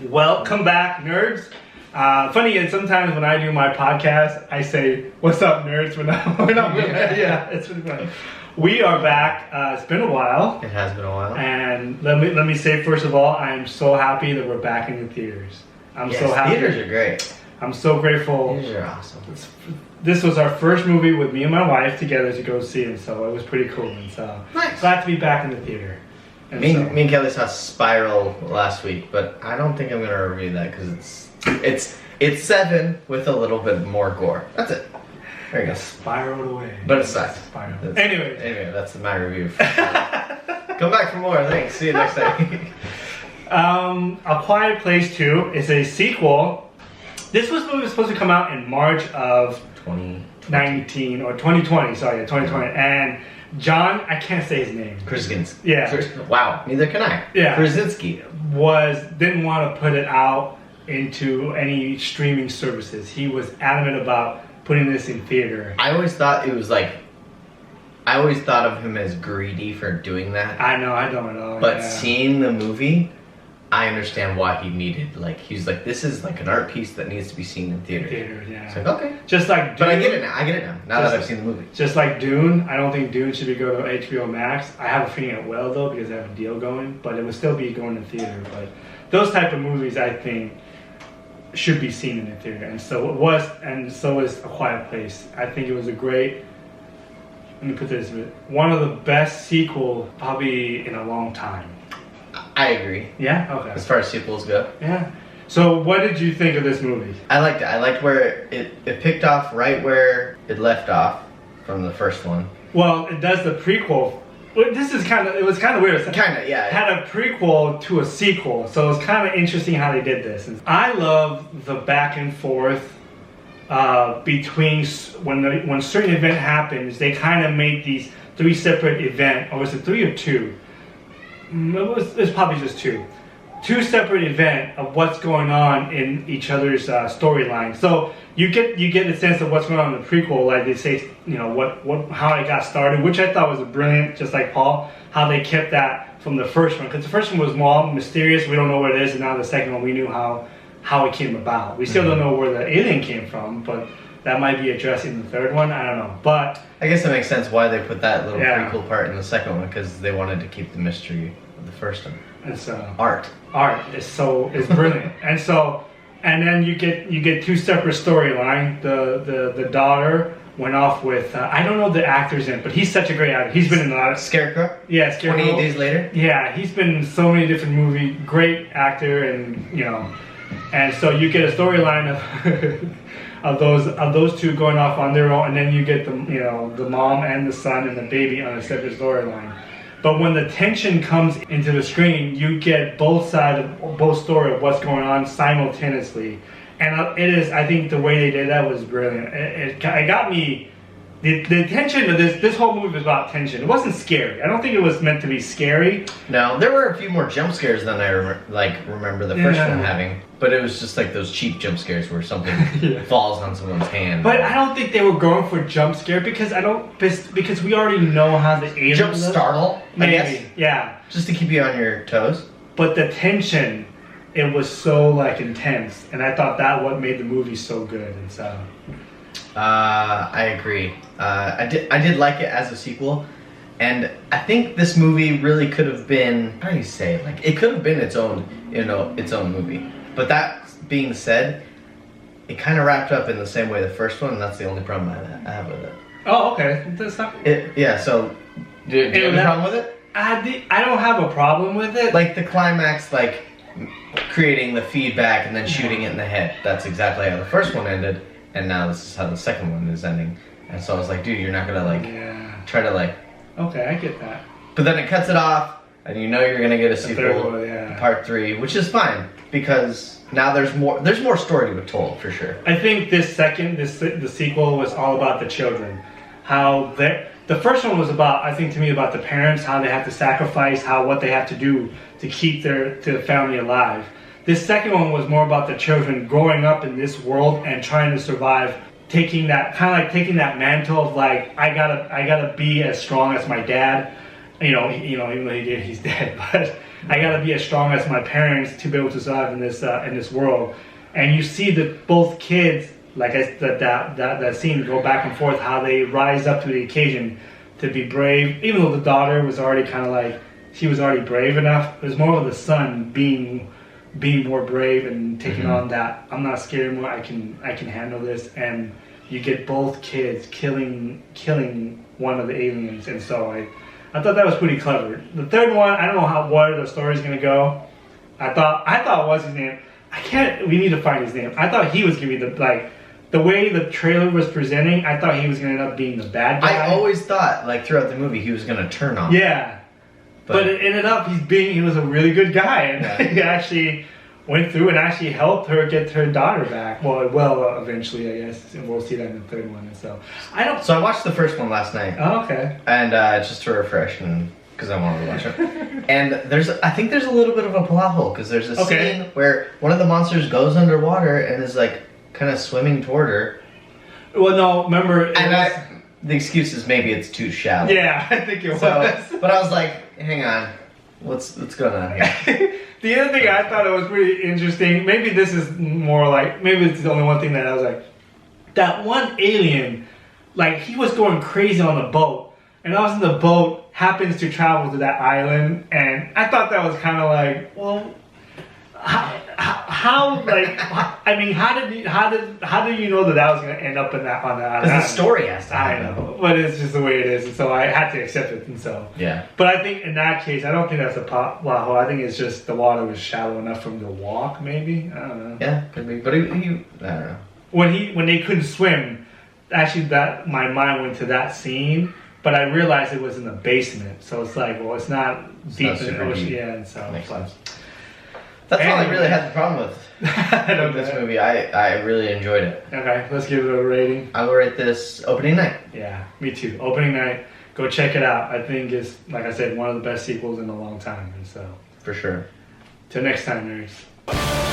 Welcome back, nerds. Funny, and sometimes when I do my podcast, I say, "What's up, nerds?" We're not really, yeah, it's really funny. We are back. It's been a while. It has been a while. And let me say first of all, I am so happy that we're back in the theaters. I'm so happy. Theaters are great. I'm so grateful. Theaters are awesome. This was our first movie with me and my wife together to go see it, so it was pretty cool. And so glad to be back in the theater. And me and Kelly saw Spiral last week, but I don't think I'm gonna review that because it's 7 with a little bit more gore. That's it. There you go. Spiraled away. But it sucks. Anyway, that's my review. Come back for more. Thanks. See you next time. A Quiet Place 2 is a sequel. This movie was supposed to come out in March of 2019 or 2020. Sorry, 2020. And John, I can't say his name. Krasinski. Yeah. Wow. Neither can I. Yeah. Krasinski didn't want to put it out into any streaming services. He was adamant about putting this in theater. I always thought of him as greedy for doing that. I know, I don't know. But seeing the movie, I understand why he needed, he's like, this is like an art piece that needs to be seen in theater. Yeah. It's like, okay. Just like Dune, but I get it now that I've seen the movie. Just like Dune, I don't think Dune should be going to HBO Max. I have a feeling it will, though, because they have a deal going, but it would still be going to theater. But those type of movies, I think, should be seen in the theater. And so it was, and so is A Quiet Place. I think it was a great, let me put this, one of the best sequels probably in a long time. I agree. Yeah? Okay. As far as sequels go. Yeah. So what did you think of this movie? I liked it. I liked where it picked off right where it left off from the first one. Well, it does the prequel. It was kind of weird. Yeah. It had a prequel to a sequel, so it was kind of interesting how they did this. I love the back and forth between when certain event happens, they kind of make these 3 separate events, or was it 3 or 2? It was probably just 2 separate events of what's going on in each other's storyline. So you get a sense of what's going on in the prequel, like they say, how it got started, which I thought was brilliant, just like Paul, how they kept that from the first one, because the first one was more mysterious. We don't know what it is, and now the second one we knew how it came about. We still don't know where the alien came from, but that might be addressed in the third one. I don't know, but I guess it makes sense why they put that little prequel part in the second one, because they wanted to keep the mystery of the first one. It's art is brilliant. and then you get 2 separate storylines. The daughter went off with I don't know the actor's in, but he's such a great actor. He's been in a lot of Scarecrow. Yeah, Scarecrow. 28 Days Later. Yeah, he's been in so many different movies. Great actor, and so you get a storyline of those 2 going off on their own, and then you get the mom and the son and the baby on a separate storyline. But when the tension comes into the screen, you get both sides of both story of what's going on simultaneously, and I think the way they did that was brilliant. It got me. The tension of this whole movie was about tension. It wasn't scary. I don't think it was meant to be scary. No, there were a few more jump scares than I remember the first one having. But it was just like those cheap jump scares where something falls on someone's hand. But I don't think they were going for jump scare because we already know how the alien jump startle. Maybe, I guess. Yeah. Just to keep you on your toes. But the tension, it was so intense, and I thought that what made the movie so good, and so. I agree. I did like it as a sequel, and I think this movie really could have been, how do you say it? It could have been its own movie. But that being said, it kind of wrapped up in the same way the first one, and that's the only problem I have with it. Oh, okay. That's not. So do you have a problem with it? I don't have a problem with it. The climax, creating the feedback and then shooting it in the head. That's exactly how the first one ended. And now this is how the second one is ending. And so I was like, dude, you're not gonna try to Okay, I get that. But then it cuts it off, and you're gonna get a sequel, one, part 3, which is fine because now there's more story to be told for sure. I think the sequel was all about the children. How the first one was about, I think to me, about the parents, how they have to sacrifice, what they have to do to keep their family alive. This second one was more about the children growing up in this world and trying to survive, taking that mantle of I gotta be as strong as my dad, Even though he's dead, but I gotta be as strong as my parents to be able to survive in this world. And you see that both kids, like that scene, go back and forth, how they rise up to the occasion to be brave, even though the daughter was already kind of like, she was already brave enough. It was more of the son being more brave and taking on that, I'm not scared anymore, I can handle this. And you get both kids killing one of the aliens. And so I thought that was pretty clever. The third one, I don't know where the story's gonna go. I thought what's his name? We need to find his name. I thought he was gonna be the way the trailer was presenting, I thought he was gonna end up being the bad guy. I always thought, like, throughout the movie, he was gonna turn on. Yeah. But it ended up he was a really good guy, and he actually went through and actually helped her get her daughter back. Well, eventually, I guess, and we'll see that in the third one. And so I watched the first one last night. Oh, okay. And just to refresh, and because I wanted to watch it. And I think there's a little bit of a plot hole, because there's a scene where one of the monsters goes underwater and is like kind of swimming toward her. Well, no, remember. The excuse is maybe it's too shallow. Yeah, I think it was. But I was like, hang on, what's going on here? The other thing I thought it was pretty interesting, maybe this is more like, maybe it's the only one thing that I was like, that one alien, like, he was going crazy on the boat, and I was in the boat, happens to travel to that island, and I thought that was kind of like, well, how did you know that was going to end up on that island? Because the story has to happen. I know, but it's just the way it is, and so I had to accept it, and so. Yeah. But I think in that case, I don't think that's a plot hole. I think it's just the water was shallow enough for him to walk, maybe. I don't know. Yeah, could be. But I don't know. When they couldn't swim, actually, my mind went to that scene. But I realized it was in the basement, so it's like, well, it's not deep in the ocean, yeah, and so. Makes sense. That's all I really had the problem with this movie. I really enjoyed it. Okay, let's give it a rating. I will rate this opening night. Yeah, me too. Opening night, go check it out. I think it's, like I said, one of the best sequels in a long time, and so. For sure. Till next time, nerds.